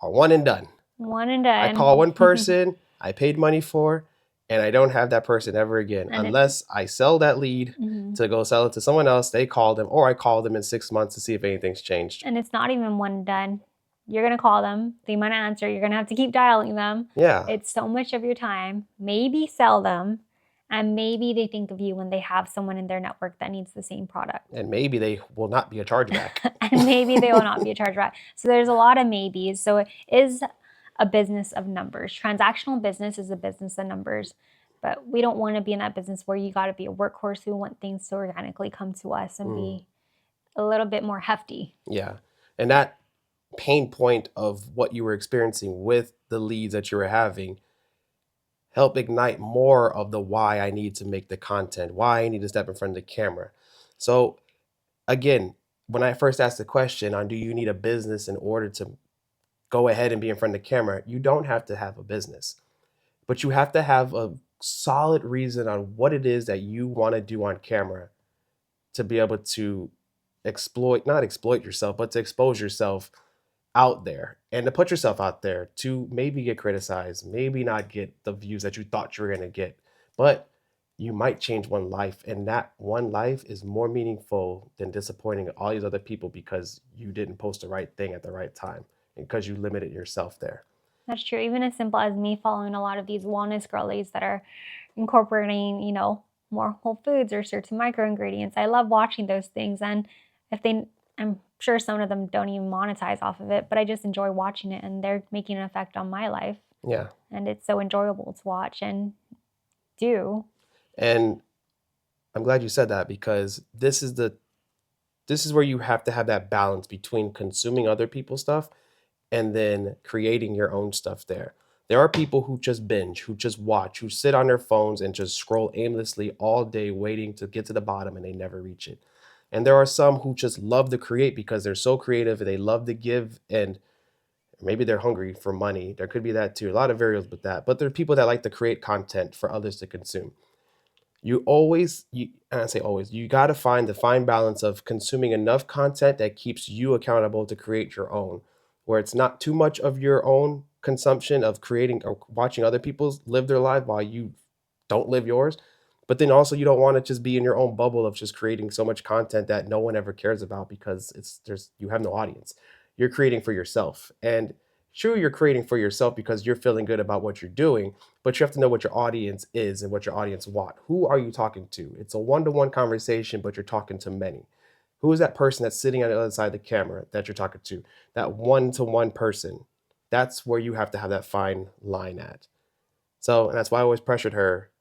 are one and done. One and done. I call one person, I paid money for, and I don't have that person ever again, And unless I sell that lead to go sell it to someone else. They call them, or I call them in 6 months to see if anything's changed. And it's not even one and done. You're going to call them. They might not answer. You're going to have to keep dialing them. Yeah. It's so much of your time. Maybe sell them. And maybe they think of you when they have someone in their network that needs the same product. And maybe they will not be a chargeback. And maybe they will not be a chargeback. So there's a lot of maybes. So it is a business of numbers. Transactional business is a business of numbers. But we don't want to be in that business where you got to be a workhorse. We want things to organically come to us and be a little bit more hefty. Yeah. And that pain point of what you were experiencing with the leads that you were having help ignite more of the why I need to make the content, why I need to step in front of the camera. So again, when I first asked the question on do you need a business in order to go ahead and be in front of the camera, you don't have to have a business, but you have to have a solid reason on what it is that you want to do on camera to be able to not exploit yourself, but to expose yourself out there and to put yourself out there to maybe get criticized, maybe not get the views that you thought you were going to get, but you might change one life, and that one life is more meaningful than disappointing all these other people because you didn't post the right thing at the right time and because you limited yourself there. That's true. Even as simple as me following a lot of these wellness girlies that are incorporating, more whole foods or certain micro ingredients. I love watching those things. And I'm sure some of them don't even monetize off of it, but I just enjoy watching it, and they're making an effect on my life. Yeah. And it's so enjoyable to watch and do. And I'm glad you said that, because this is where you have to have that balance between consuming other people's stuff and then creating your own stuff there. There are people who just binge, who just watch, who sit on their phones and just scroll aimlessly all day waiting to get to the bottom and they never reach it. And there are some who just love to create because they're so creative and they love to give, and maybe they're hungry for money. There could be that too. A lot of variables with that. But there are people that like to create content for others to consume. And I say always, you got to find the fine balance of consuming enough content that keeps you accountable to create your own, where it's not too much of your own consumption of creating or watching other people's live their life while you don't live yours. But then also you don't want to just be in your own bubble of just creating so much content that no one ever cares about because you have no audience. You're creating for yourself. And sure, you're creating for yourself because you're feeling good about what you're doing, but you have to know what your audience is and what your audience want. Who are you talking to? It's a one-to-one conversation, but you're talking to many. Who is that person that's sitting on the other side of the camera that you're talking to? That one-to-one person. That's where you have to have that fine line at. So, and that's why I always pressured her,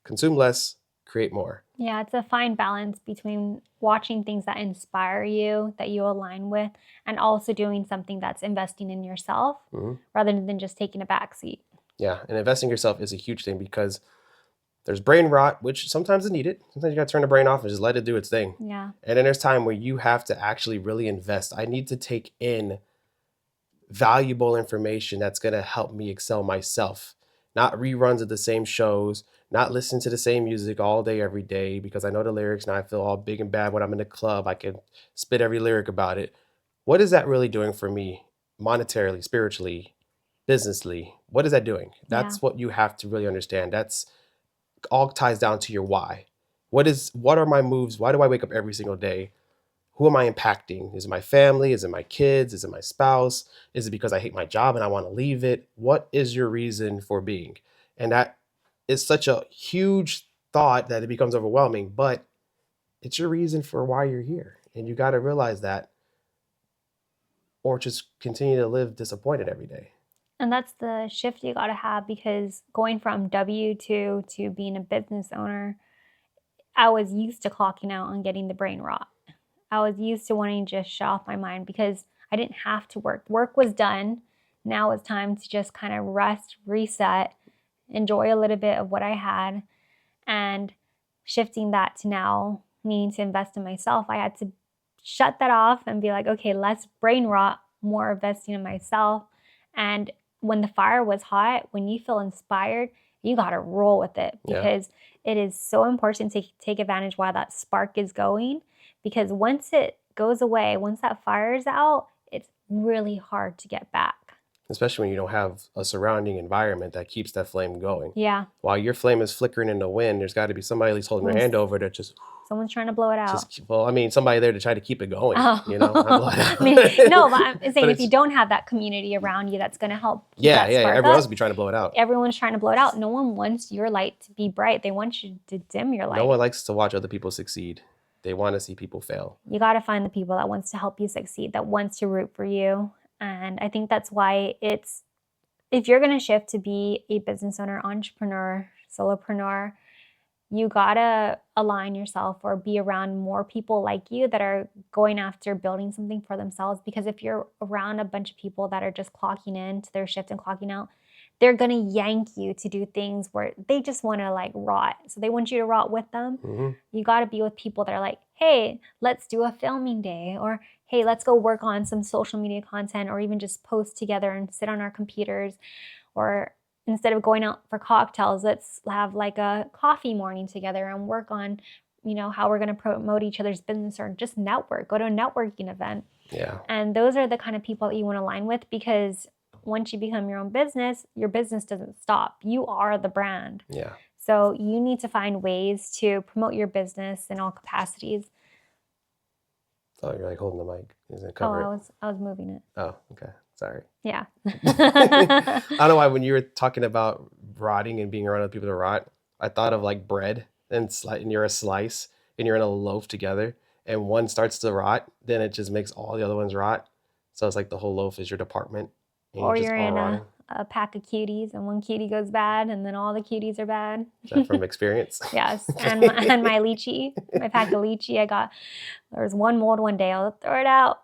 consume less, create more. Yeah, it's a fine balance between watching things that inspire you, that you align with, and also doing something that's investing in yourself rather than just taking a backseat. Yeah, and investing in yourself is a huge thing because there's brain rot, which sometimes is needed. Sometimes you got to turn the brain off and just let it do its thing. Yeah. And then there's time where you have to actually really invest. I need to take in valuable information that's going to help me excel myself, not reruns of the same shows, not listen to the same music all day, every day, because I know the lyrics and I feel all big and bad when I'm in the club. I can spit every lyric about it. What is that really doing for me monetarily, spiritually, businessly? What is that doing? That's what you have to really understand. That's all ties down to your why. What are my moves? Why do I wake up every single day? Who am I impacting? Is it my family? Is it my kids? Is it my spouse? Is it because I hate my job and I want to leave it? What is your reason for being? And that is such a huge thought that it becomes overwhelming, but it's your reason for why you're here. And you got to realize that, or just continue to live disappointed every day. And that's the shift you got to have, because going from W-2 to being a business owner, I was used to clocking out and getting the brain rot. I was used to wanting to just shut off my mind because I didn't have to work. Work was done. Now it's time to just kind of rest, reset, enjoy a little bit of what I had. And shifting that to now needing to invest in myself, I had to shut that off and be like, okay, less brain rot, more investing in myself. And when the fire was hot, when you feel inspired, you got to roll with it, because it is so important to take advantage while that spark is going. Because once it goes away, once that fire is out, it's really hard to get back. Especially when you don't have a surrounding environment that keeps that flame going. Yeah. While your flame is flickering in the wind, there's got to be somebody at least holding their hand over it, just... Someone's trying to blow it out. Somebody there to try to keep it going, not blow it out. No, but I'm saying if you don't have that community around you that's going to help keep that spark everyone else up, will be trying to blow it out. Everyone's trying to blow it out. No one wants your light to be bright. They want you to dim your light. No one likes to watch other people succeed. They want to see people fail. You got to find the people that wants to help you succeed, that wants to root for you. And I think that's why if you're going to shift to be a business owner, entrepreneur, solopreneur, you got to align yourself or be around more people like you that are going after building something for themselves. Because if you're around a bunch of people that are just clocking in to their shift and clocking out, they're going to yank you to do things where they just want to like rot. So they want you to rot with them. Mm-hmm. You got to be with people that are like, hey, let's do a filming day, or hey, let's go work on some social media content, or even just post together and sit on our computers. Or instead of going out for cocktails, let's have like a coffee morning together and work on, how we're going to promote each other's business, or just network, go to a networking event. Yeah. And those are the kind of people that you want to align with, because once you become your own business, your business doesn't stop. You are the brand. Yeah. So you need to find ways to promote your business in all capacities. Oh, you're like holding the mic. Is it cover? I was moving it. Oh, okay. Sorry. Yeah. I don't know why when you were talking about rotting and being around other people that rot, I thought of like bread and you're a slice and you're in a loaf together, and one starts to rot, then it just makes all the other ones rot. So it's like the whole loaf is your department. Or you're in a pack of cuties, and one cutie goes bad, and then all the cuties are bad. Is that from experience? Yes, Okay. and my lychee, my pack of lychee, there was one mold one day, I'll throw it out.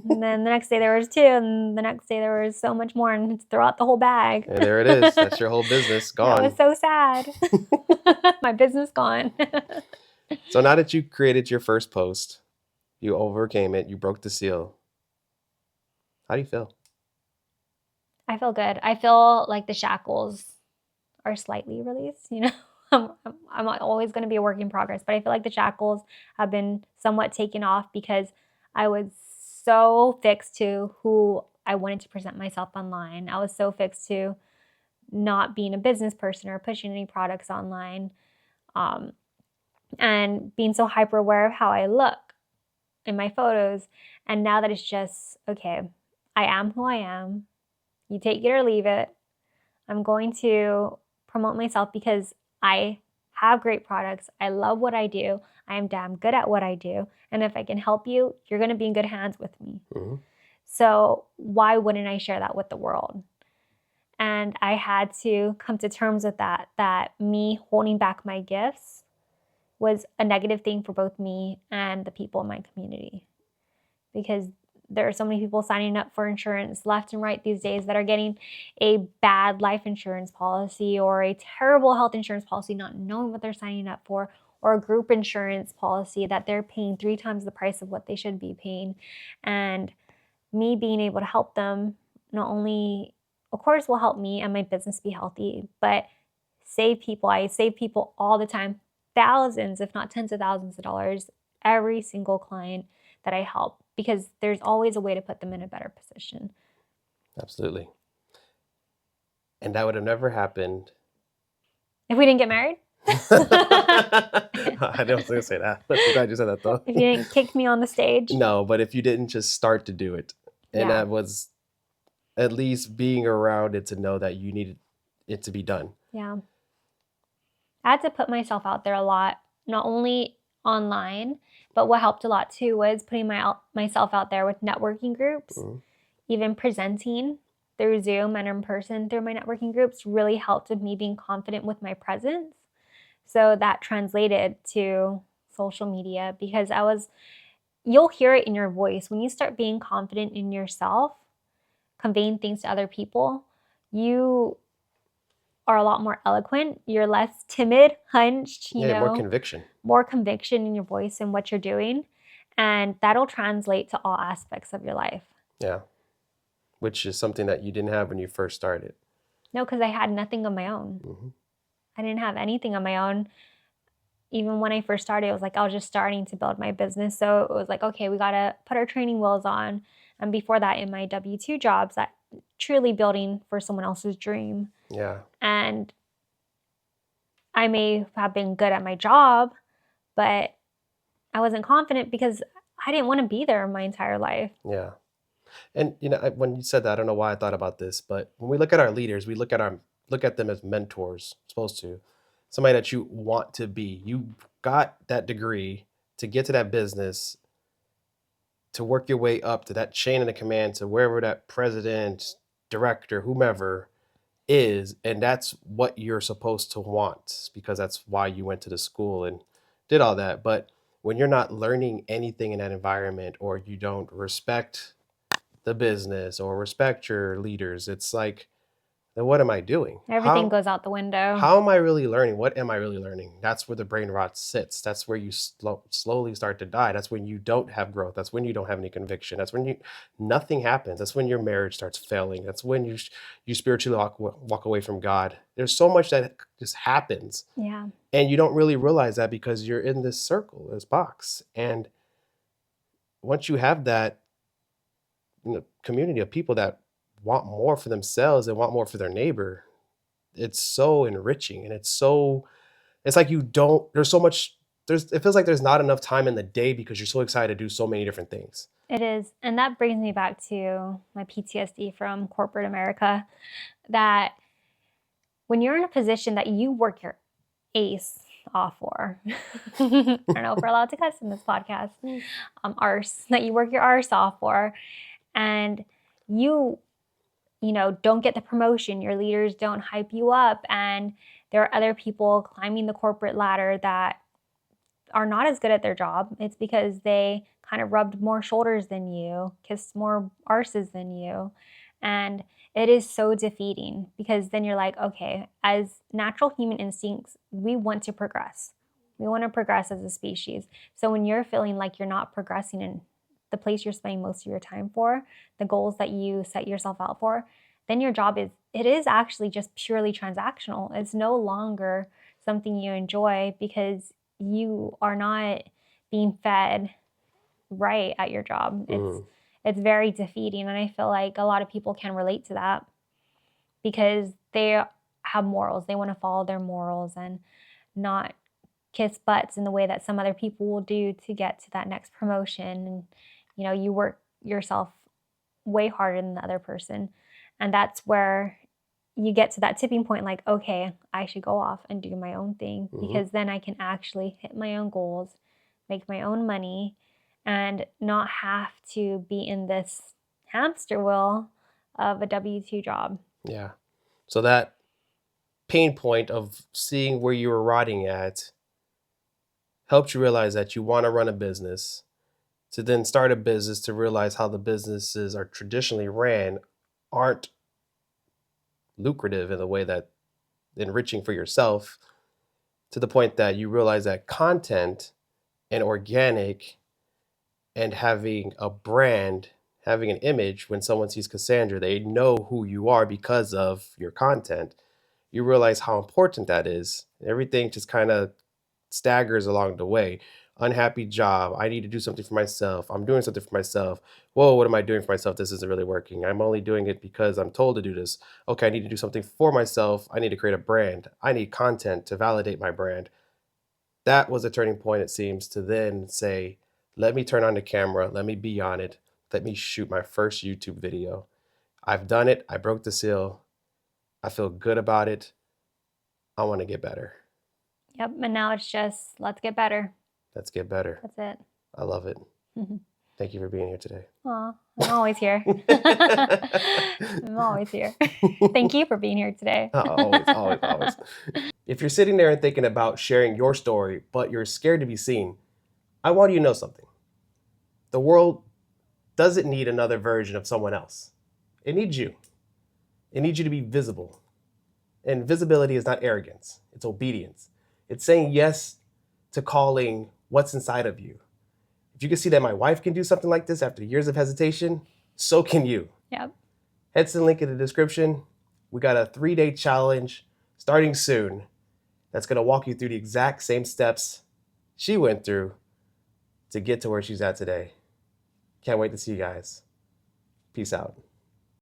And then the next day there was two, and the next day there was so much more, and throw out the whole bag. And there it is. That's your whole business gone. That was so sad. My business gone. So now that you created your first post, you overcame it, you broke the seal. How do you feel? I feel good. I feel like the shackles are slightly released, you know. I'm always going to be a work in progress, but I feel like the shackles have been somewhat taken off because I was so fixed to who I wanted to present myself online. I was so fixed to not being a business person or pushing any products online, and being so hyper aware of how I look in my photos. And now that it's just, okay, I am who I am. You take it or leave it. I'm going to promote myself because I have great products. I love what I do. I am damn good at what I do. And if I can help you, you're going to be in good hands with me. Mm-hmm. So why wouldn't I share that with the world? And I had to come to terms with that me holding back my gifts was a negative thing for both me and the people in my community. Because there are so many people signing up for insurance left and right these days that are getting a bad life insurance policy or a terrible health insurance policy, not knowing what they're signing up for, or a group insurance policy that they're paying 3 times the price of what they should be paying. And me being able to help them not only, of course, will help me and my business be healthy, but save people. I save people all the time, thousands, if not tens of thousands of dollars, every single client that I help, because there's always a way to put them in a better position. Absolutely. And that would have never happened if we didn't get married. I was going to say that. I'm glad you said that, though. If you didn't kick me on the stage. No, but if you didn't just start to do it. And that was at least being around it to know that you needed it to be done. Yeah. I had to put myself out there a lot, not only online, but what helped a lot too was putting myself out there with networking groups. Mm-hmm. Even presenting through Zoom and in person through my networking groups really helped with me being confident with my presence. So that translated to social media because you'll hear it in your voice. When you start being confident in yourself, conveying things to other people, you are a lot more eloquent. You're less timid, hunched, you know. More conviction. More conviction in your voice and what you're doing. And that'll translate to all aspects of your life. Yeah. Which is something that you didn't have when you first started. No, because I had nothing of my own. Mm-hmm. I didn't have anything of my own. Even when I first started, it was like I was just starting to build my business. So it was like, okay, we got to put our training wheels on. And before that, in my W-2 jobs, that truly building for someone else's dream. Yeah. And I may have been good at my job, but I wasn't confident because I didn't want to be there my entire life. Yeah. And, when you said that, I don't know why I thought about this, but when we look at our leaders, we look at them as mentors, supposed to. Somebody that you want to be. You got that degree to get to that business, to work your way up to that chain of command, to wherever that president, director, whomever is. And that's what you're supposed to want because that's why you went to the school and did all that. But when you're not learning anything in that environment, or you don't respect the business or respect your leaders, it's like, then what am I doing? Everything goes out the window. How am I really learning? What am I really learning? That's where the brain rot sits. That's where you slowly start to die. That's when you don't have growth. That's when you don't have any conviction. That's when nothing happens. That's when your marriage starts failing. That's when you spiritually walk away from God. There's so much that just happens. Yeah. And you don't really realize that because you're in this circle, this box. And once you have that community of people that want more for themselves and want more for their neighbor, it's so enriching. And it's like it feels like there's not enough time in the day because you're so excited to do so many different things. It is. And that brings me back to my PTSD from corporate America, that when you're in a position that you work your ace off for, I don't know if we're allowed to cuss in this podcast, arse, that you work your arse off for, and you don't get the promotion, your leaders don't hype you up, and there are other people climbing the corporate ladder that are not as good at their job. It's because they kind of rubbed more shoulders than you, kissed more arses than you. And it is so defeating because then you're like, okay, as natural human instincts, we want to progress. We want to progress as a species. So when you're feeling like you're not progressing in the place you're spending most of your time for, the goals that you set yourself out for, then your job is actually just purely transactional. It's no longer something you enjoy because you are not being fed right at your job. It's very defeating, and I feel like a lot of people can relate to that because they have morals. They want to follow their morals and not kiss butts in the way that some other people will do to get to that next promotion. And you work yourself way harder than the other person, and that's where you get to that tipping point, like, okay, I should go off and do my own thing because then I can actually hit my own goals, make my own money, and not have to be in this hamster wheel of a W-2 job. Yeah. So that pain point of seeing where you were rotting at helped you realize that you want to run a business, to then start a business, to realize how the businesses are traditionally ran aren't lucrative in the way that enriching for yourself, to the point that you realize that content and organic and having a brand, having an image, when someone sees Kassandra, they know who you are because of your content. You realize how important that is. Everything just kind of staggers along the way. Unhappy job. I need to do something for myself. I'm doing something for myself. Whoa, what am I doing for myself? This isn't really working. I'm only doing it because I'm told to do this. Okay, I need to do something for myself. I need to create a brand. I need content to validate my brand. That was a turning point, it seems, to then say, let me turn on the camera. Let me be on it. Let me shoot my first YouTube video. I've done it. I broke the seal. I feel good about it. I want to get better. Yep, and now it's just, let's get better. Let's get better. That's it. I love it. Thank you for being here today. Aw, I'm always here. I'm always here. Thank you for being here today. Always. If you're sitting there and thinking about sharing your story, but you're scared to be seen, I want you to know something. The world doesn't need another version of someone else. It needs you. It needs you to be visible. And visibility is not arrogance. It's obedience. It's saying yes to calling what's inside of you. If you can see that my wife can do something like this after years of hesitation, so can you. Yep. Head to the link in the description. We got a 3-day challenge starting soon that's going to walk you through the exact same steps she went through to get to where she's at today. Can't wait to see you guys. Peace out.